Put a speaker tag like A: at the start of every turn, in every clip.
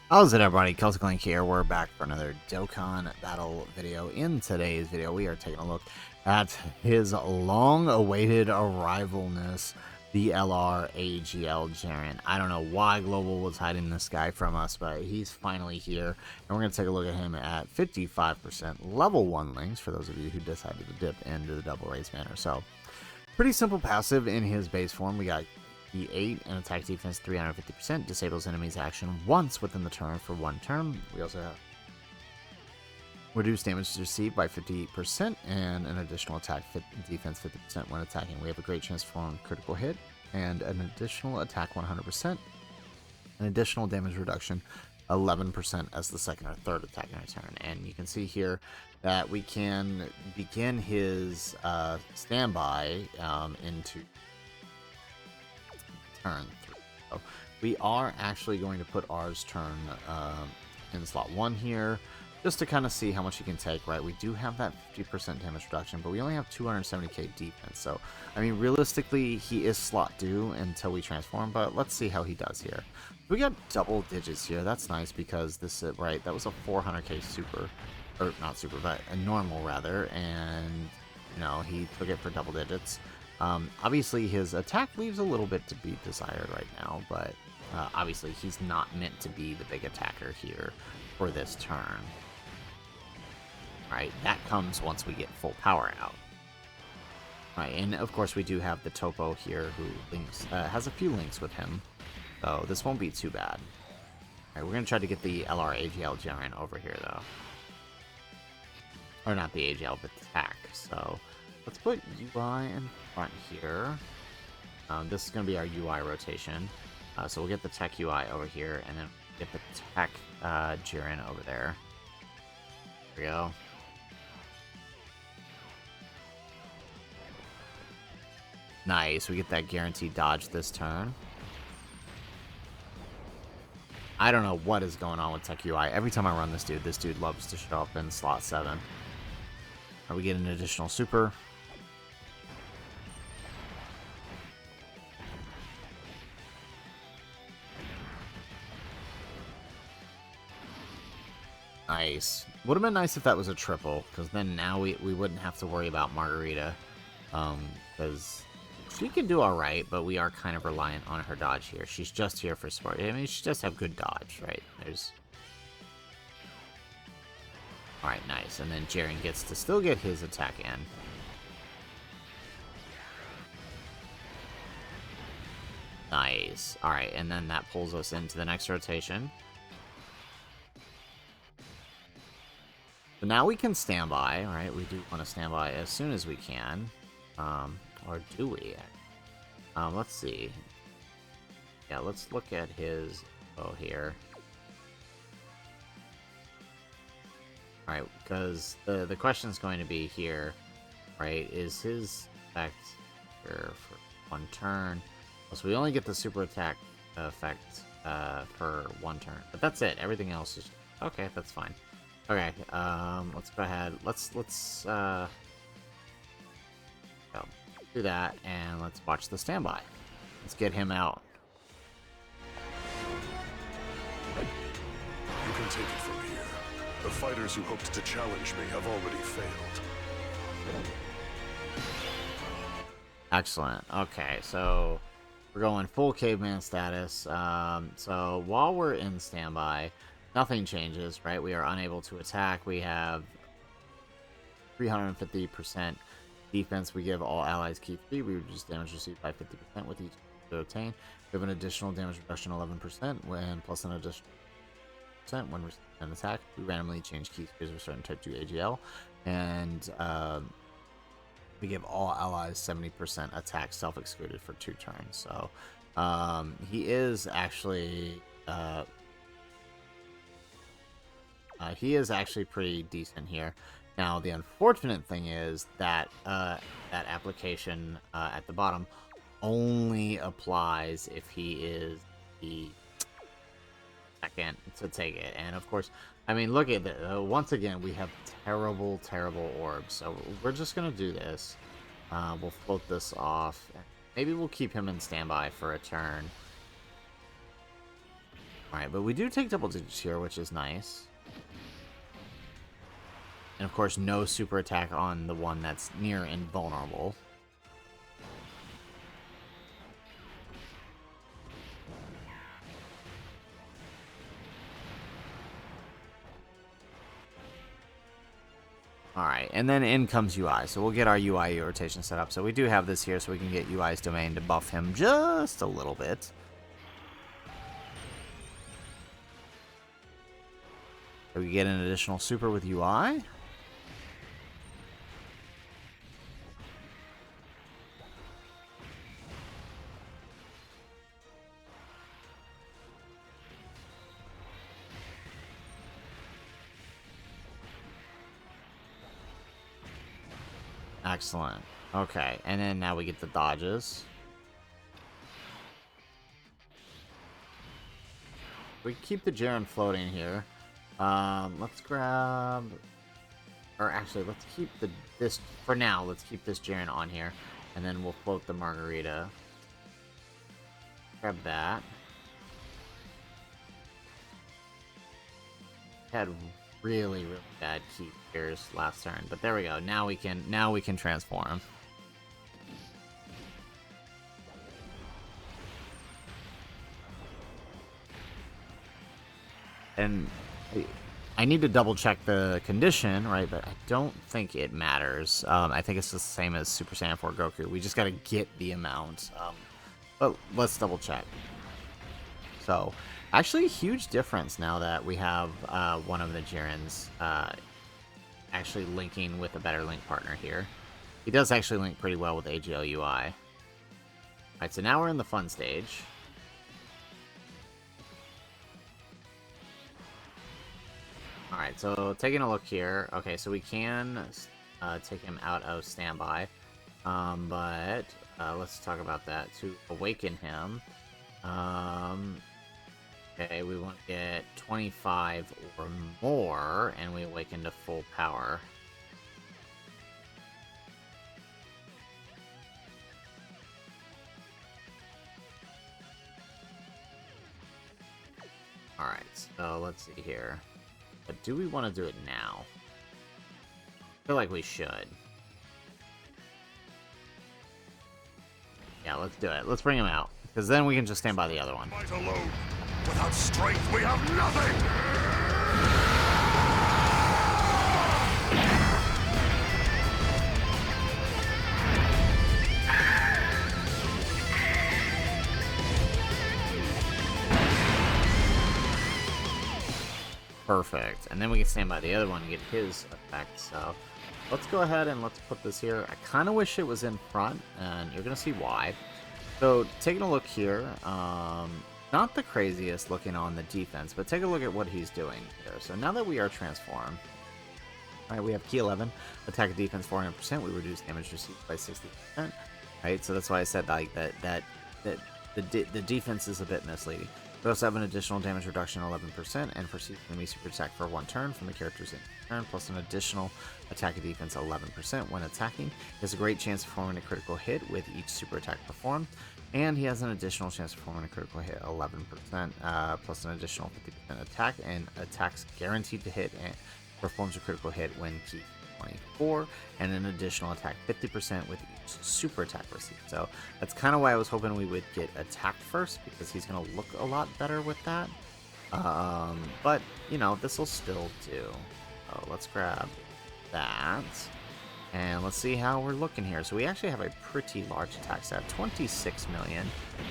A: How's it, everybody? Celtic Link here. We're back for another Dokkan battle video. In today's video, we are taking a look at his long-awaited arrivalness, the LR AGL Jiren. I don't know why Global was hiding this guy from us, but he's finally here, and we're going to take a look at him at 55% level 1 links, for those of you who decided to dip into the double raise banner. So, pretty simple passive in his base form. We got E8 and attack defense 350%, disables enemies action once within the turn for 1 turn. We also have reduced damage received by 58% and an additional attack defense 50% when attacking. We have a great chance for a critical hit and an additional attack 100%, an additional damage reduction 11% as the second or third attack in our turn. And you can see here that we can begin his standby into turn 3. So we are actually going to put ours turn in slot 1 here, just to kind of see how much he can take, right? We do have that 50% damage reduction, but we only have 270k defense. So, I mean, realistically, he is slot due until we transform, but let's see how he does here. We got double digits here. That's nice because this, right, that was a 400k super, or not super, but a normal rather, and, you know, he took it for double digits. Obviously, his attack leaves a little bit to be desired right now, but obviously he's not meant to be the big attacker here for this turn. Right, that comes once we get full power out. Right, and of course we do have the Topo here who links has a few links with him, so this won't be too bad. Alright, we're gonna try to get the LR AGL Jiren over here though. Or not the AGL, but the attack. So let's put UI in front here. This is going to be our UI rotation. So we'll get the tech UI over here, and then get the tech Jiren over there. There we go. Nice, we get that guaranteed dodge this turn. I don't know what is going on with tech UI. Every time I run this dude loves to show up in slot 7. We get an additional super. Nice. Would have been nice if that was a triple, because then now we wouldn't have to worry about Margarita. Because she can do alright, but we are kind of reliant on her dodge here. She's just here for sport. I mean, she does have good dodge, right? There's... Alright, nice. And then Jiren gets to still get his attack in. Nice. Alright, and then that pulls us into the next rotation. So now we can stand by, right? We do want to stand by as soon as we can. Or do we? Let's see. Yeah, let's look at his bow here. Alright, because the question is going to be here, right? Is his effect here for 1 turn? So we only get the super attack effect for 1 turn. But that's it. Everything else is... Okay, that's fine. Okay, let's go ahead. Let's do that, and let's watch the standby. Let's get him out.
B: You can take it from here. The fighters who hoped to challenge me have already failed.
A: Excellent. Okay, so we're going full caveman status. So while we're in standby, nothing changes, right? We are unable to attack. We have 350% defense. We give all allies key 3. We reduce damage received by 50% with each to obtain. We have an additional damage reduction 11% when plus an additional when we're an attack. We randomly change keys because we're certain type 2 AGL. And we give all allies 70% attack self-excluded for 2 turns. So he is actually... he is actually pretty decent here. Now, the unfortunate thing is that that application at the bottom only applies if he is the second to take it. And of course, I mean, look at that. Once again, we have terrible, terrible orbs. So we're just going to do this. We'll float this off. Maybe we'll keep him in standby for a turn. Alright, but we do take double digits here, which is nice. And of course, no super attack on the one that's near invulnerable. Alright, and then in comes UI. So we'll get our UI rotation set up. So we do have this here so we can get UI's domain to buff him just a little bit. So we get an additional super with UI. Excellent. Okay, and then now we get the dodges. We keep the Jiren floating here. Let's grab... Or actually, let's keep this... For now, let's keep this Jiren on here. And then we'll float the Margarita. Grab that. Had really, really bad key gears last turn. But there we go. Now we can transform. And I need to double check the condition, right? But I don't think it matters. I think it's the same as Super Saiyan 4 Goku. We just got to get the amount. But let's double check. So, actually, huge difference now that we have one of the Jirens actually linking with a better link partner here. He does actually link pretty well with AGL UI. Alright, so now we're in the fun stage. Alright, so taking a look here. Okay, so we can take him out of standby. But let's talk about that. To awaken him, okay, we want to get 25 or more, and we awaken to full power. Alright, so let's see here. But do we want to do it now? I feel like we should. Yeah, let's do it. Let's bring him out. Because then we can just stand by the other one.
B: Fight alone. Without strength, we have nothing!
A: Perfect. And then we can stand by the other one and get his effect. So let's go ahead and let's put this here. I kind of wish it was in front, and you're going to see why. So taking a look here, not the craziest looking on the defense, but take a look at what he's doing here. So now that we are transformed, right, we have key 11, attack and defense 400%, we reduce damage received by 60%, right? So that's why I said like that the defense is a bit misleading. We also have an additional damage reduction 11% and proceed enemy super attack for 1 turn from the character's turn, plus an additional attack and defense 11% when attacking. He has a great chance of performing a critical hit with each super attack performed, and he has an additional chance of performing a critical hit 11% plus an additional 50% attack, and attacks guaranteed to hit and performs a critical hit when key 24, and an additional attack 50% with each super attack received. So that's kind of why I was hoping we would get attacked first, because he's going to look a lot better with that. But, you know, this will still do. So let's grab that, and let's see how we're looking here. So we actually have a pretty large attack stat, 26 million,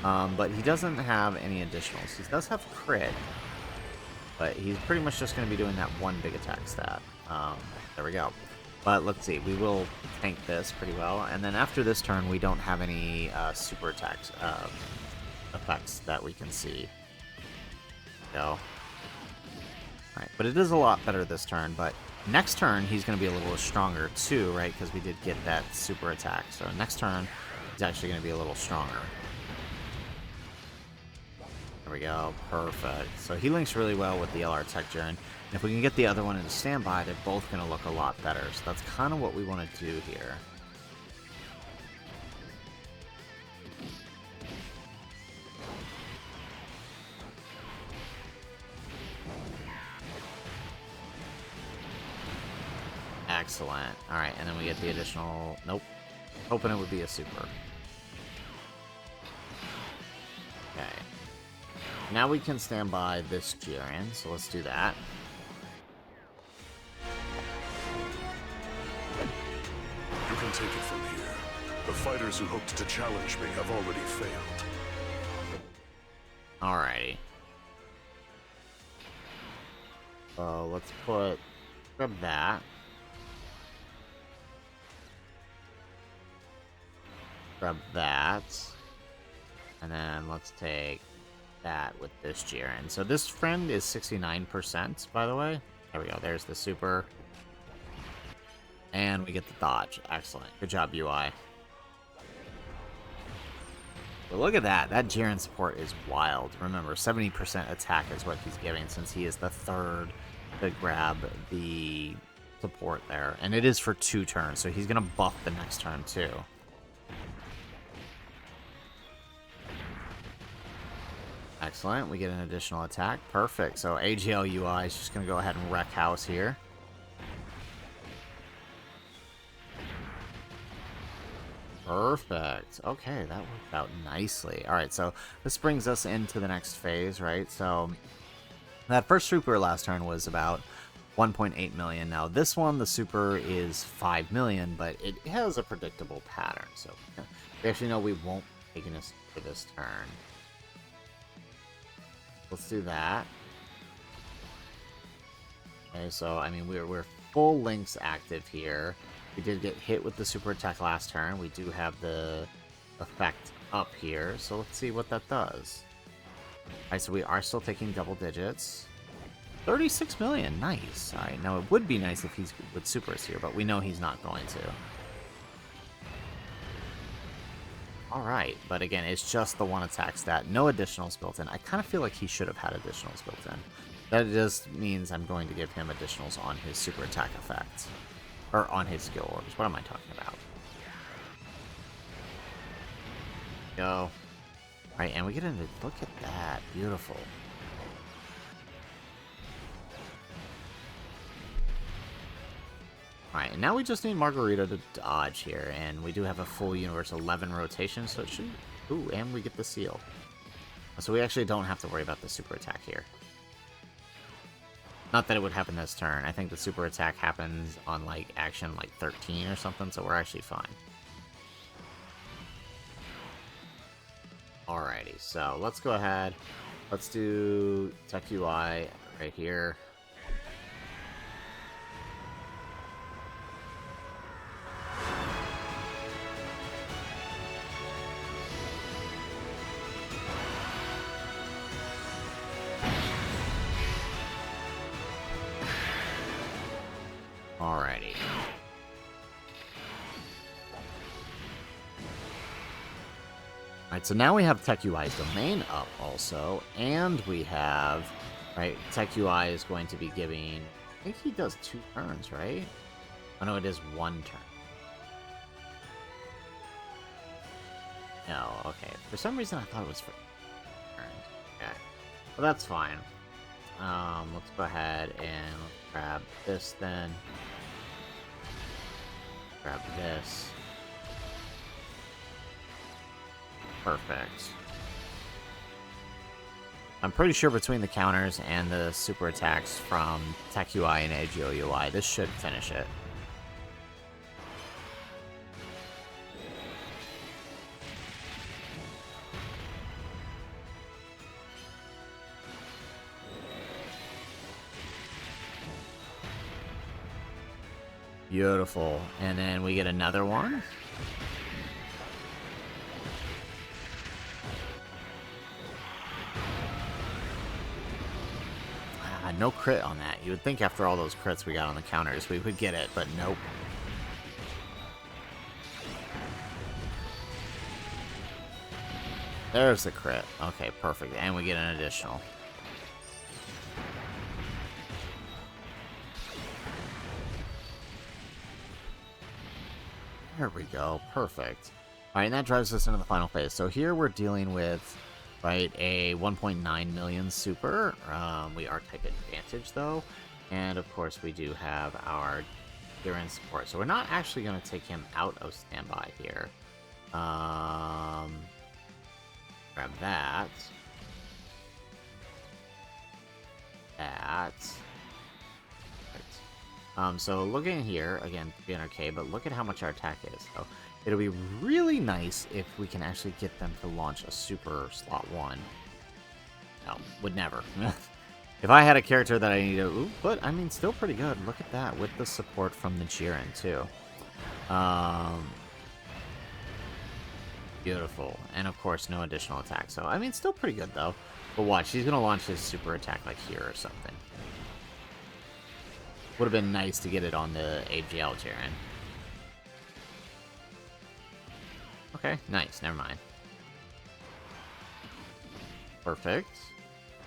A: but he doesn't have any additionals. He does have crit, but he's pretty much just going to be doing that one big attack stat. There we go. But let's see, we will tank this pretty well, and then after this turn we don't have any super attacks effects that we can see. Go. Alright, but it is a lot better this turn, but next turn he's going to be a little stronger too, right? Because we did get that super attack. So next turn he's actually going to be a little stronger. There we go, perfect. So he links really well with the LR Tech Jiren. And if we can get the other one into standby, they're both going to look a lot better. So that's kind of what we want to do here. Excellent. Alright, and then we get the additional... Nope. Hoping it would be a super. Okay. Now we can stand by this Jiren, so let's do that.
B: You can take it from here. The fighters who hoped to challenge me have already failed.
A: Alrighty. So let's grab that. Grab that. And then let's take that with this Jiren. So this friend is 69%, by the way. There we go. There's the super. And we get the dodge. Excellent. Good job, UI. But look at that. That Jiren support is wild. Remember, 70% attack is what he's giving since he is the third to grab the support there. And it is for 2 turns, so he's going to buff the next turn too. Excellent. We get an additional attack. Perfect. So AGL UI is just going to go ahead and wreck house here. Perfect. Okay, that worked out nicely. All right, so this brings us into the next phase, right? So that first super last turn was about 1.8 million. Now this one, the super is 5 million, but it has a predictable pattern. So we actually know we won't be taking this for this turn. Let's do that. Okay, so I mean we're full links active here. We did get hit with the super attack last turn. We do have the effect up here, so let's see what that does. Alright, so we are still taking double digits. 36 million, nice. Alright, now it would be nice if he's with supers here, but we know he's not going to. Alright, but again, it's just the 1 attack stat, no additionals built in. I kind of feel like he should have had additionals built in. That just means I'm going to give him additionals on his super attack effect. Or on his skill orbs. What am I talking about? Go. Alright, and we get into... Look at that. Beautiful. Alright, and now we just need Margarita to dodge here. And we do have a full Universe 11 rotation, so it should... Ooh, and we get the seal. So we actually don't have to worry about the super attack here. Not that it would happen this turn. I think the super attack happens on, like, action, like, 13 or something, so we're actually fine. Alrighty, so let's go ahead. Let's do Tech UI right here. Alrighty. Alright, so now we have Tech UI's domain up also, and we have, right, Tech UI is going to be giving, I think he does 2 turns, right? Oh no, it is 1 turn. No, okay. For some reason I thought it was for turns. Okay. Well, that's fine. Let's go ahead and grab this then. Grab this. Perfect. I'm pretty sure between the counters and the super attacks from Tech UI and AGL UI, this should finish it. Beautiful. And then we get another one. No crit on that. You would think after all those crits we got on the counters we would get it, but nope. There's the crit. Okay, perfect. And we get an additional. There we go. Perfect. Alright, and that drives us into the final phase. So here we're dealing with, right, a 1.9 million super. We are type advantage, though. And, of course, we do have our Jiren support. So we're not actually going to take him out of standby here. Grab that. That. Right. So looking here, again, 300k, but look at how much our attack is. So it'll be really nice if we can actually get them to launch a super slot 1. No, would never. If I had a character that I needed, ooh, but I mean, still pretty good. Look at that with the support from the Jiren too. Beautiful, and of course, no additional attack. So I mean, still pretty good though. But watch, he's gonna launch his super attack like here or something. Would have been nice to get it on the AGL Jiren. Okay, nice. Never mind. Perfect.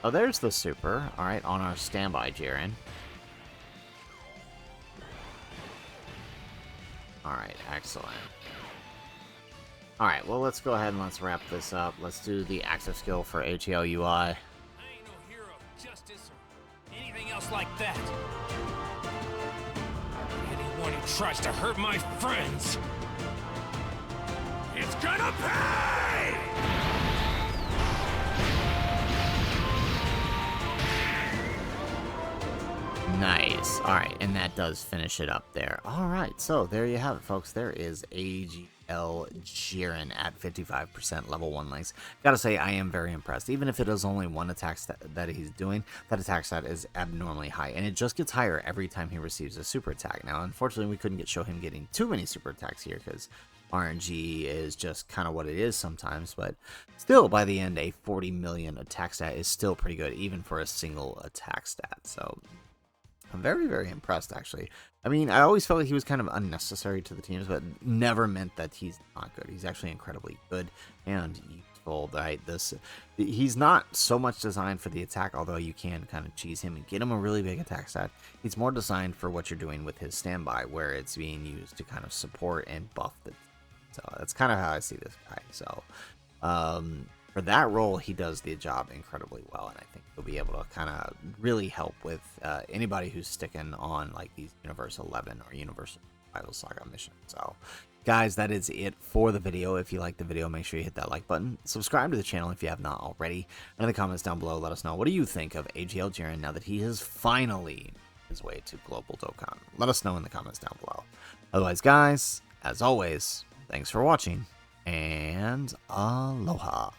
A: Oh, there's the super. Alright, on our standby Jiren. Alright, excellent. Alright, well, let's go ahead and let's wrap this up. Let's do the active skill for AGL UI.
C: I ain't no hero of justice or anything else like that. Anyone who tries to hurt my friends, it's gonna pay!
A: Nice. Alright, and that does finish it up there. Alright, so there you have it, folks. There is AGL Jiren at 55% level 1 links. Gotta say, I am very impressed. Even if it is only one attack that he's doing, that attack stat is abnormally high, and it just gets higher every time he receives a super attack. Now, unfortunately, we couldn't show him getting too many super attacks here, because RNG is just kind of what it is sometimes, but still, by the end, a 40 million attack stat is still pretty good, even for a single attack stat, so I'm very, very impressed, actually. I mean, I always felt like he was kind of unnecessary to the teams, but never meant that he's not good. He's actually incredibly good and useful, right? He's not so much designed for the attack, although you can kind of cheese him and get him a really big attack stat. He's more designed for what you're doing with his standby, where it's being used to kind of support and buff the. So that's kind of how I see this guy. So, for that role, he does the job incredibly well, and I think he'll be able to kind of really help with anybody who's sticking on like these Universe 11 or Universe Rival Saga missions. So, guys, that is it for the video. If you like the video, make sure you hit that like button. Subscribe to the channel if you have not already. And in the comments down below, let us know, what do you think of AGL Jiren now that he has finally his way to Global Dokkan? Let us know in the comments down below. Otherwise, guys, as always, thanks for watching, and aloha.